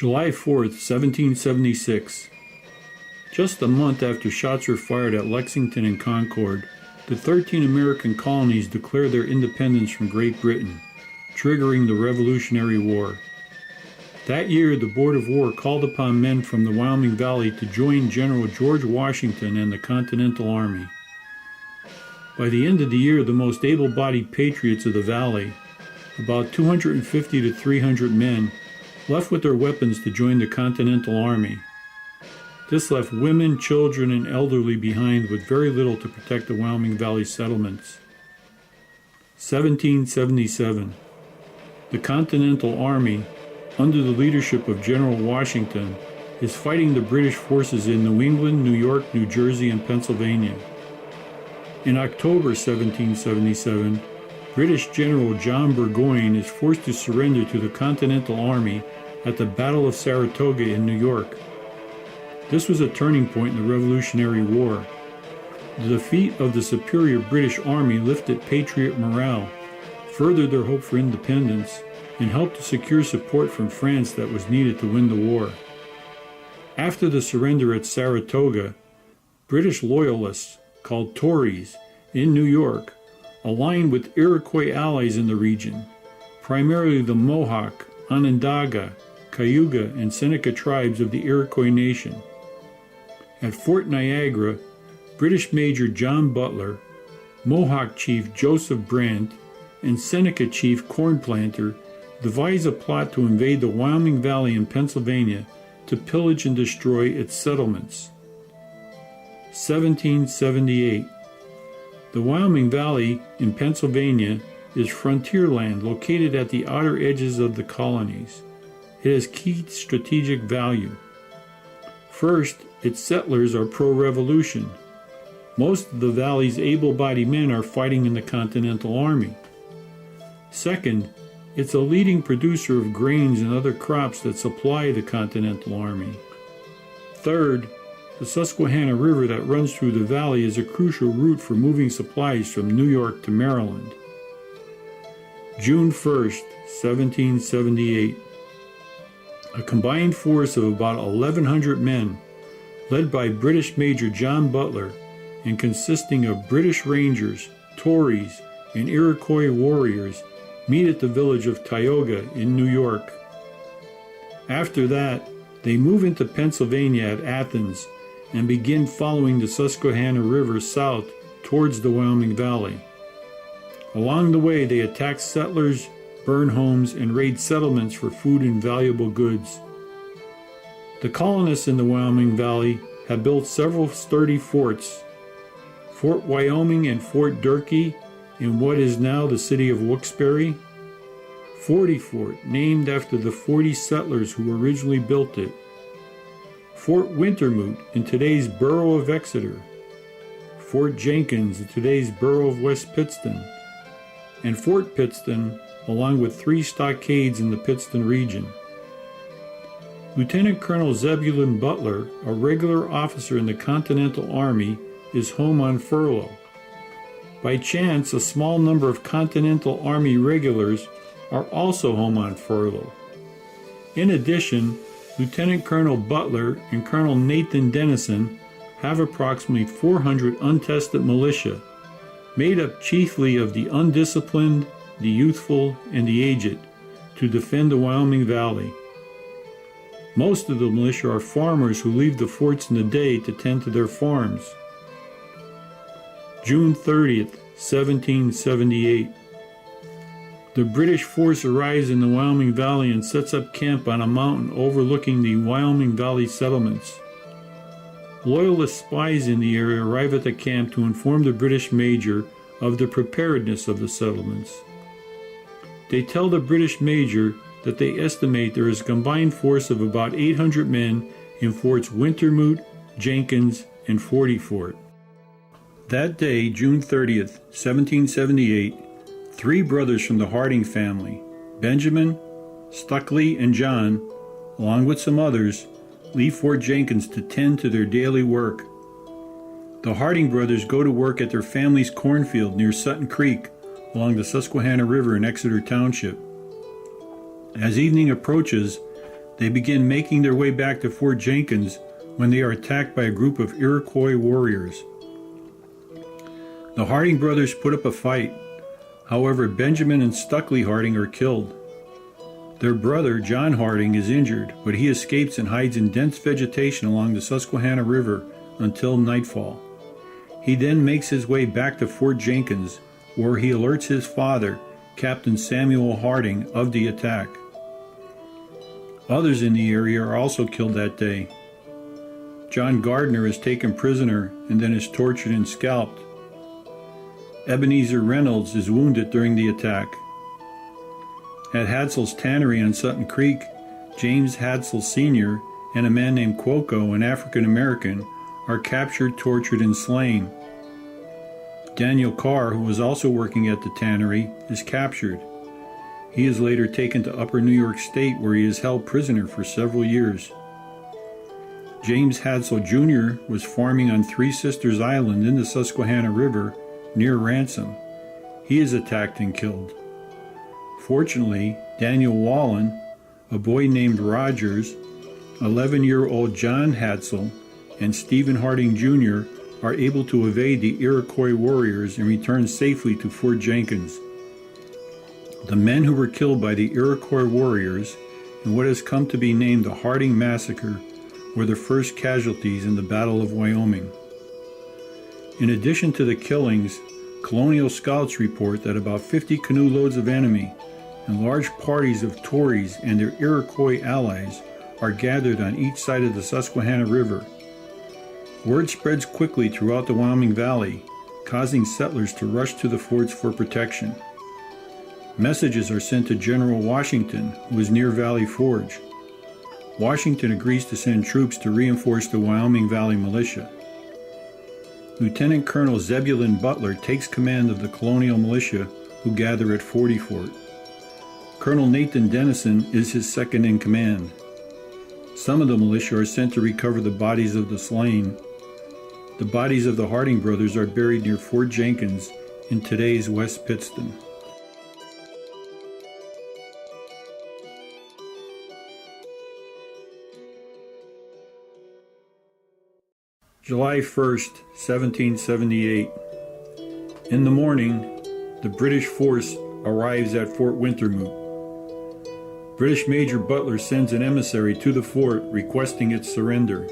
July 4th, 1776. Just a month after shots were fired at Lexington and Concord, the 13 American colonies declared their independence from Great Britain, triggering the Revolutionary War. That year, the Board of War called upon men from the Wyoming Valley to join General George Washington and the Continental Army. By the end of the year, the most able-bodied patriots of the Valley, about 250 to 300 men, left with their weapons to join the Continental Army. This left women, children, and elderly behind with very little to protect the Wyoming Valley settlements. 1777. The Continental Army, under the leadership of General Washington, is fighting the British forces in New England, New York, New Jersey, and Pennsylvania. In October 1777, British General John Burgoyne is forced to surrender to the Continental Army at the Battle of Saratoga in New York. This was a turning point in the Revolutionary War. The defeat of the superior British Army lifted patriot morale, furthered their hope for independence, and helped to secure support from France that was needed to win the war. After the surrender at Saratoga, British loyalists, called Tories, in New York, aligned with Iroquois allies in the region, primarily the Mohawk, Onondaga, Cayuga, and Seneca tribes of the Iroquois Nation. At Fort Niagara, British Major John Butler, Mohawk Chief Joseph Brant, and Seneca Chief Cornplanter devised a plot to invade the Wyoming Valley in Pennsylvania to pillage and destroy its settlements. 1778. The Wyoming Valley in Pennsylvania is frontier land located at the outer edges of the colonies. It has key strategic value. First, its settlers are pro-revolution. Most of the valley's able-bodied men are fighting in the Continental Army. Second, it's a leading producer of grains and other crops that supply the Continental Army. Third, the Susquehanna River that runs through the valley is a crucial route for moving supplies from New York to Maryland. June 1st, 1778. A combined force of about 1,100 men, led by British Major John Butler and consisting of British Rangers, Tories, and Iroquois warriors, meet at the village of Tioga in New York. After that, they move into Pennsylvania at Athens and begin following the Susquehanna River south towards the Wyoming Valley. Along the way, they attack settlers, burn homes, and raid settlements for food and valuable goods. The colonists in the Wyoming Valley have built several sturdy forts: Fort Wyoming and Fort Durkee in what is now the city of Wilkes-Barre, Forty Fort, named after the 40 settlers who originally built it, Fort Wintermoot in today's borough of Exeter, Fort Jenkins in today's borough of West Pittston, and Fort Pittston, along with 3 stockades in the Pittston region. Lieutenant Colonel Zebulon Butler, a regular officer in the Continental Army, is home on furlough. By chance, a small number of Continental Army regulars are also home on furlough. In addition, Lieutenant Colonel Butler and Colonel Nathan Dennison have approximately 400 untested militia, made up chiefly of the undisciplined, the youthful, and the aged, to defend the Wyoming Valley. Most of the militia are farmers who leave the forts in the day to tend to their farms. June 30th, 1778. The British force arrives in the Wyoming Valley and sets up camp on a mountain overlooking the Wyoming Valley settlements. Loyalist spies in the area arrive at the camp to inform the British major of the preparedness of the settlements. They tell the British major that they estimate there is a combined force of about 800 men in Forts Wintermoot, Jenkins, and Forty Fort. That day, June 30th, 1778, 3 brothers from the Harding family, Benjamin, Stuckley, and John, along with some others, leave Fort Jenkins to tend to their daily work. The Harding brothers go to work at their family's cornfield near Sutton Creek along the Susquehanna River in Exeter Township. As evening approaches, They begin making their way back to Fort Jenkins when they are attacked by a group of Iroquois warriors. The Harding brothers put up a fight. However, Benjamin and Stuckley Harding are killed. Their brother, John Harding, is injured, but he escapes and hides in dense vegetation along the Susquehanna River until nightfall. He then makes his way back to Fort Jenkins, where he alerts his father, Captain Samuel Harding, of the attack. Others in the area are also killed that day. John Gardner is taken prisoner and then is tortured and scalped. Ebenezer Reynolds is wounded during the attack. At Hadsel's tannery on Sutton Creek, James Hadsel Sr. and a man named Quoco, an African American, are captured, tortured, and slain. Daniel Carr, who was also working at the tannery, is captured. He is later taken to Upper New York State, where he is held prisoner for several years. James Hadsel Jr. was farming on Three Sisters Island in the Susquehanna River near Ransom. He is attacked and killed. Fortunately, Daniel Wallen, a boy named Rogers, 11-year-old John Hadsel, and Stephen Harding Jr. are able to evade the Iroquois warriors and return safely to Fort Jenkins. The men who were killed by the Iroquois warriors in what has come to be named the Harding Massacre were the first casualties in the Battle of Wyoming. In addition to the killings, colonial scouts report that about 50 canoe loads of enemy and large parties of Tories and their Iroquois allies are gathered on each side of the Susquehanna River. Word spreads quickly throughout the Wyoming Valley, causing settlers to rush to the forts for protection. Messages are sent to General Washington, who is near Valley Forge. Washington agrees to send troops to reinforce the Wyoming Valley militia. Lieutenant Colonel Zebulon Butler takes command of the colonial militia who gather at Forty Fort. Colonel Nathan Dennison is his second in command. Some of the militia are sent to recover the bodies of the slain. The bodies of the Harding brothers are buried near Fort Jenkins in today's West Pittston. July 1st, 1778. In the morning, the British force arrives at Fort Wintermoot. British Major Butler sends an emissary to the fort requesting its surrender.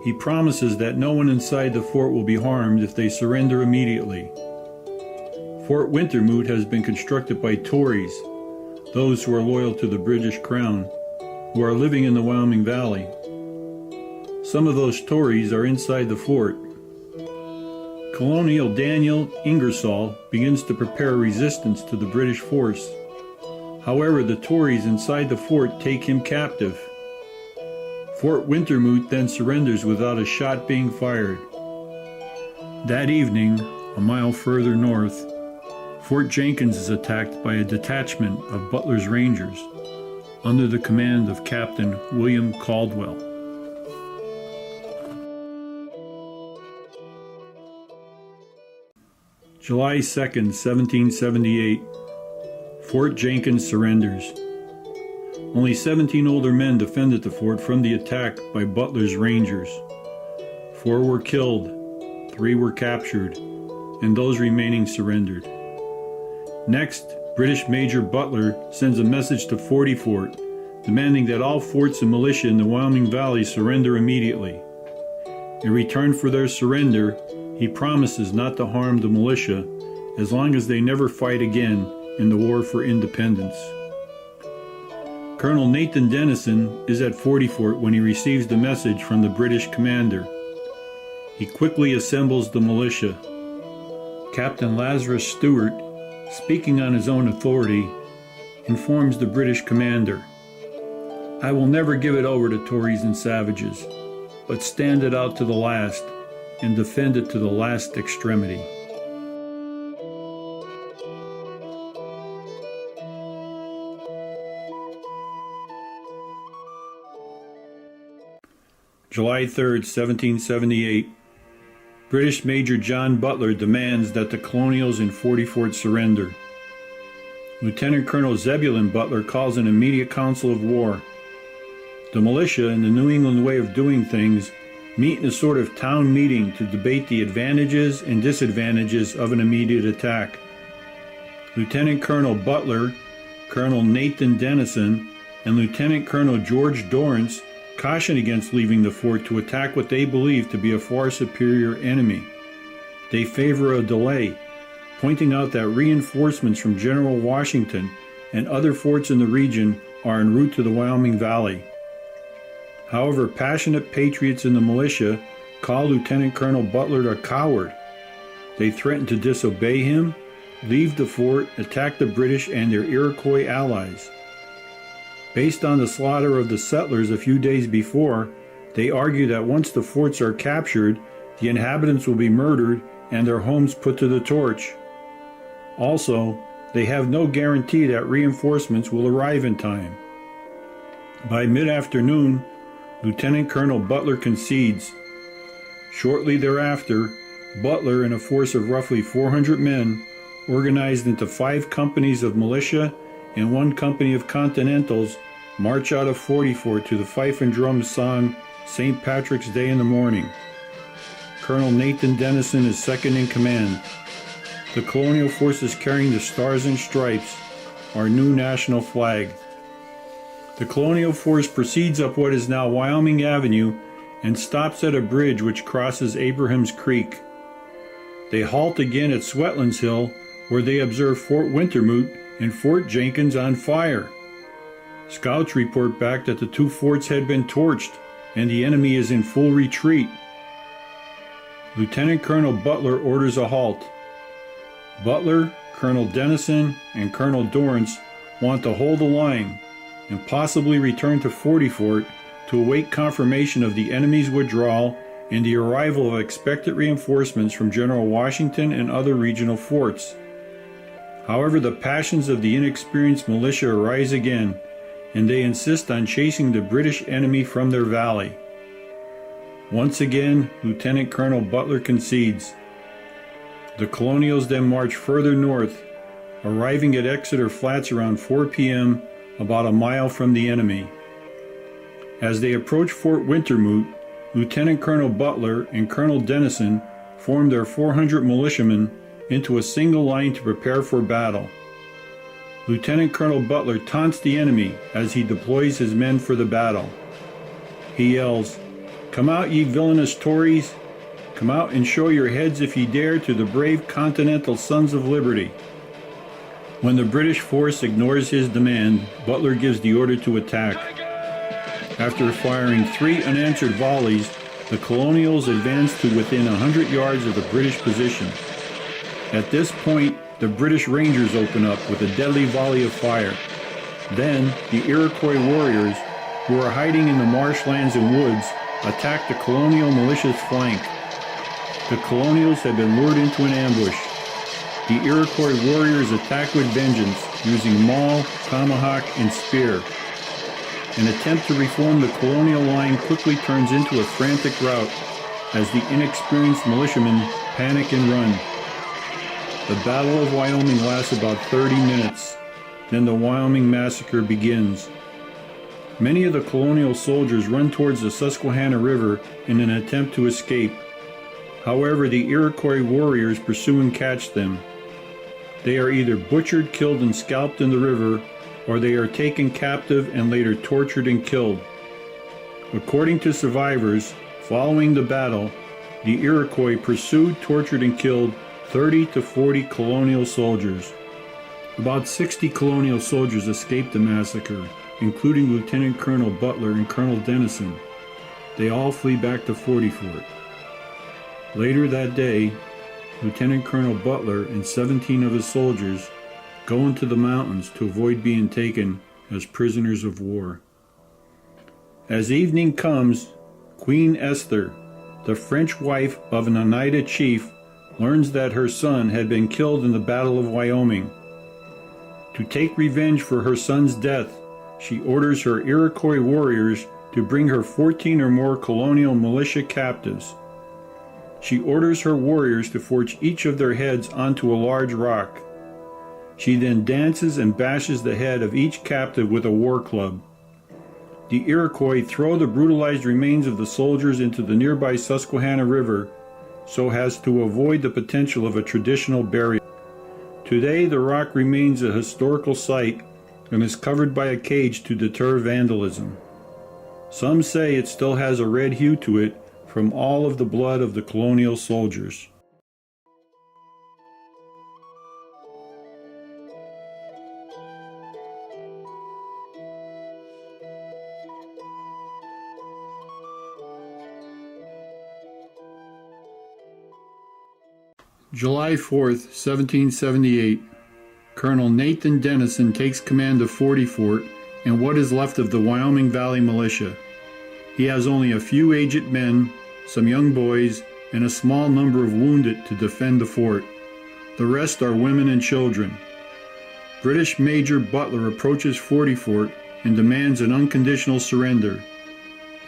He promises that no one inside the fort will be harmed if they surrender immediately. Fort Wintermoot has been constructed by Tories, those who are loyal to the British Crown, who are living in the Wyoming Valley. Some of those Tories are inside the fort. Colonel Daniel Ingersoll begins to prepare resistance to the British force. However, the Tories inside the fort take him captive. Fort Wintermoot then surrenders without a shot being fired. That evening, a mile further north, Fort Jenkins is attacked by a detachment of Butler's Rangers under the command of Captain William Caldwell. July 2nd, 1778. Fort Jenkins surrenders. Only 17 older men defended the fort from the attack by Butler's Rangers. 4 were killed, 3 were captured, and those remaining surrendered. Next, British Major Butler sends a message to Forty Fort, demanding that all forts and militia in the Wyoming Valley surrender immediately. In return for their surrender, he promises not to harm the militia as long as they never fight again in the War for Independence. Colonel Nathan Dennison is at Forty Fort when he receives the message from the British commander. He quickly assembles the militia. Captain Lazarus Stewart, speaking on his own authority, informs the British commander, "I will never give it over to Tories and savages, but stand it out to the last and defend it to the last extremity." July 3rd, 1778. British Major John Butler demands that the colonials in Forty Fort surrender. Lieutenant Colonel Zebulon Butler calls an immediate council of war. The militia, in the New England way of doing things, meet in a sort of town meeting to debate the advantages and disadvantages of an immediate attack. Lieutenant Colonel Butler, Colonel Nathan Dennison, and Lieutenant Colonel George Dorrance caution against leaving the fort to attack what they believe to be a far superior enemy. They favor a delay, pointing out that reinforcements from General Washington and other forts in the region are en route to the Wyoming Valley. However, passionate patriots in the militia call Lieutenant Colonel Butler a coward. They threaten to disobey him, leave the fort, attack the British and their Iroquois allies. Based on the slaughter of the settlers a few days before, they argue that once the forts are captured, the inhabitants will be murdered and their homes put to the torch. Also, they have no guarantee that reinforcements will arrive in time. By mid-afternoon, Lieutenant Colonel Butler concedes. Shortly thereafter, Butler and a force of roughly 400 men, organized into 5 companies of militia and 1 company of Continentals, march out of Forty Fort to the fife and drum song St. Patrick's Day in the Morning. Colonel Nathan Dennison is second in command. The colonial force is carrying the Stars and Stripes, our new national flag. The colonial force proceeds up what is now Wyoming Avenue and stops at a bridge which crosses Abraham's Creek. They halt again at Sweatlands Hill, where they observe Fort Wintermoot and Fort Jenkins on fire. Scouts report back that the 2 forts had been torched and the enemy is in full retreat. Lieutenant Colonel Butler orders a halt. Butler, Colonel Dennison, and Colonel Dorrance want to hold the line and possibly return to Forty Fort to await confirmation of the enemy's withdrawal and the arrival of expected reinforcements from General Washington and other regional forts. However, the passions of the inexperienced militia arise again, and they insist on chasing the British enemy from their valley. Once again, Lieutenant Colonel Butler concedes. The Colonials then march further north, arriving at Exeter Flats around 4 p.m., about a mile from the enemy. As they approach Fort Wintermoot, Lieutenant Colonel Butler and Colonel Dennison form their 400 militiamen into a single line to prepare for battle. Lieutenant Colonel Butler taunts the enemy as he deploys his men for the battle. He yells, "Come out, ye villainous Tories! Come out and show your heads if ye dare to the brave Continental Sons of Liberty." When the British force ignores his demand, Butler gives the order to attack. After firing 3 unanswered volleys, the Colonials advance to within 100 yards of the British position. At this point, the British Rangers open up with a deadly volley of fire. Then, the Iroquois warriors, who are hiding in the marshlands and woods, attack the Colonial militia's flank. The Colonials had been lured into an ambush. The Iroquois warriors attack with vengeance, using maul, tomahawk, and spear. An attempt to reform the colonial line quickly turns into a frantic rout as the inexperienced militiamen panic and run. The Battle of Wyoming lasts about 30 minutes. Then the Wyoming Massacre begins. Many of the colonial soldiers run towards the Susquehanna River in an attempt to escape. However, the Iroquois warriors pursue and catch them. They are either butchered, killed, and scalped in the river, or they are taken captive and later tortured and killed. According to survivors, following the battle, the Iroquois pursued, tortured, and killed 30 to 40 colonial soldiers. About 60 colonial soldiers escaped the massacre, including Lieutenant Colonel Butler and Colonel Dennison. They all flee back to Forty Fort. Later that day, Lieutenant Colonel Butler and 17 of his soldiers go into the mountains to avoid being taken as prisoners of war. As evening comes, Queen Esther, the French wife of an Oneida chief, learns that her son had been killed in the Battle of Wyoming. To take revenge for her son's death, she orders her Iroquois warriors to bring her 14 or more colonial militia captives. She orders her warriors to forge each of their heads onto a large rock. She then dances and bashes the head of each captive with a war club. the Iroquois throw the brutalized remains of the soldiers into the nearby Susquehanna River so as to avoid the potential of a traditional burial. Today, the rock remains a historical site and is covered by a cage to deter vandalism. Some say it still has a red hue to it from all of the blood of the colonial soldiers. July 4th, 1778. Colonel Nathan Dennison takes command of 40 Fort and what is left of the Wyoming Valley Militia. He has only a few aged men, some young boys, and a small number of wounded to defend the fort. The rest are women and children. British Major Butler approaches 40 Fort and demands an unconditional surrender.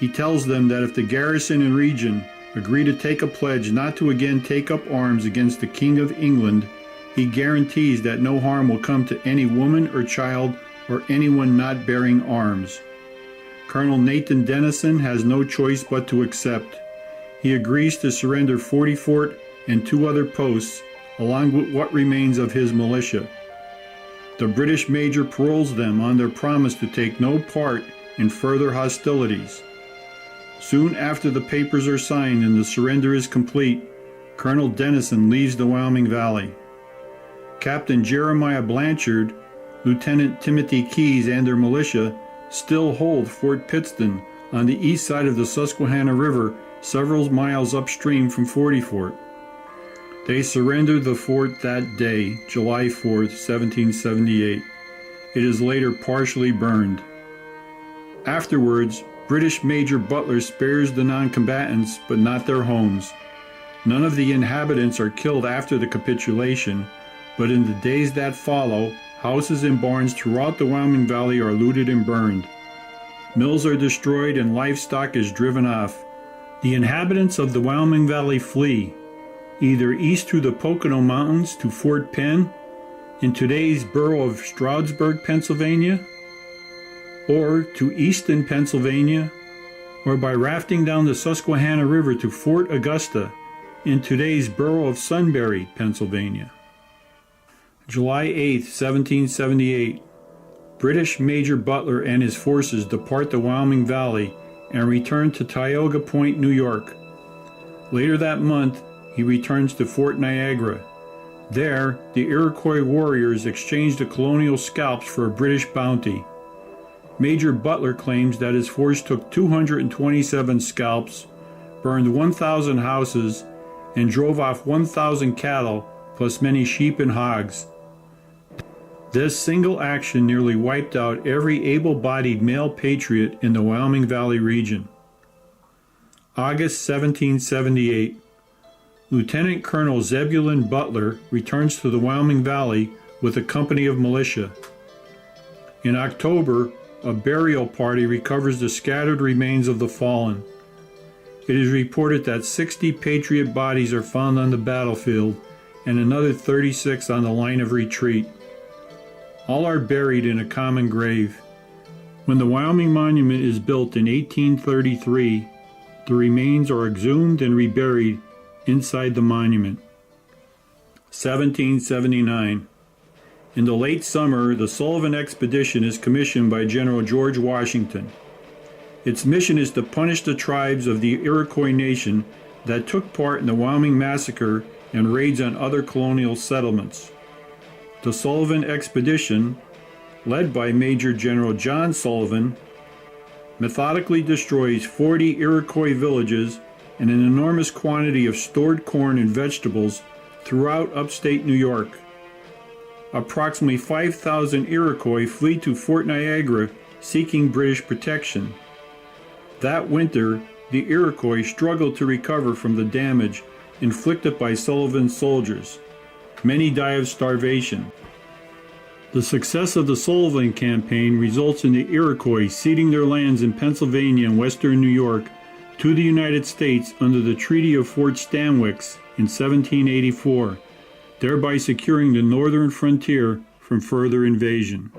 He tells them that if the garrison and region agree to take a pledge not to again take up arms against the King of England, he guarantees that no harm will come to any woman or child or anyone not bearing arms. Colonel Nathan Dennison has no choice but to accept. He agrees to surrender 40 Fort and 2 other posts, along with what remains of his militia. The British major paroles them on their promise to take no part in further hostilities. Soon after the papers are signed and the surrender is complete, Colonel Dennison leaves the Wyoming Valley. Captain Jeremiah Blanchard, Lieutenant Timothy Keyes, and their militia still hold Fort Pittston on the east side of the Susquehanna River, several miles upstream from 40 Fort. They surrendered the fort that day, July 4th, 1778. It is later partially burned. Afterwards, British Major Butler spares the non-combatants, but not their homes. None of the inhabitants are killed after the capitulation, but in the days that follow, houses and barns throughout the Wyoming Valley are looted and burned. Mills are destroyed and livestock is driven off. The inhabitants of the Wyoming Valley flee, either east through the Pocono Mountains to Fort Penn, in today's borough of Stroudsburg, Pennsylvania, or to Easton, Pennsylvania, or by rafting down the Susquehanna River to Fort Augusta in today's borough of Sunbury, Pennsylvania. July 8, 1778. British Major Butler and his forces depart the Wyoming Valley and return to Tioga Point, New York. Later that month, he returns to Fort Niagara. There, the Iroquois warriors exchange the colonial scalps for a British bounty. Major Butler claims that his force took 227 scalps, burned 1,000 houses, and drove off 1,000 cattle, plus many sheep and hogs. This single action nearly wiped out every able-bodied male patriot in the Wyoming Valley region. August 1778. Lieutenant Colonel Zebulon Butler returns to the Wyoming Valley with a company of militia. In October, a burial party recovers the scattered remains of the fallen. It is reported that 60 Patriot bodies are found on the battlefield and another 36 on the line of retreat. All are buried in a common grave. When the Wyoming Monument is built in 1833, the remains are exhumed and reburied inside the monument. 1779. In the late summer, the Sullivan Expedition is commissioned by General George Washington. Its mission is to punish the tribes of the Iroquois Nation that took part in the Wyoming Massacre and raids on other colonial settlements. The Sullivan Expedition, led by Major General John Sullivan, methodically destroys 40 Iroquois villages and an enormous quantity of stored corn and vegetables throughout upstate New York. Approximately 5,000 Iroquois flee to Fort Niagara seeking British protection. That winter, the Iroquois struggled to recover from the damage inflicted by Sullivan's soldiers. Many die of starvation. The success of the Sullivan campaign results in the Iroquois ceding their lands in Pennsylvania and western New York to the United States under the Treaty of Fort Stanwix in 1784, thereby securing the northern frontier from further invasion.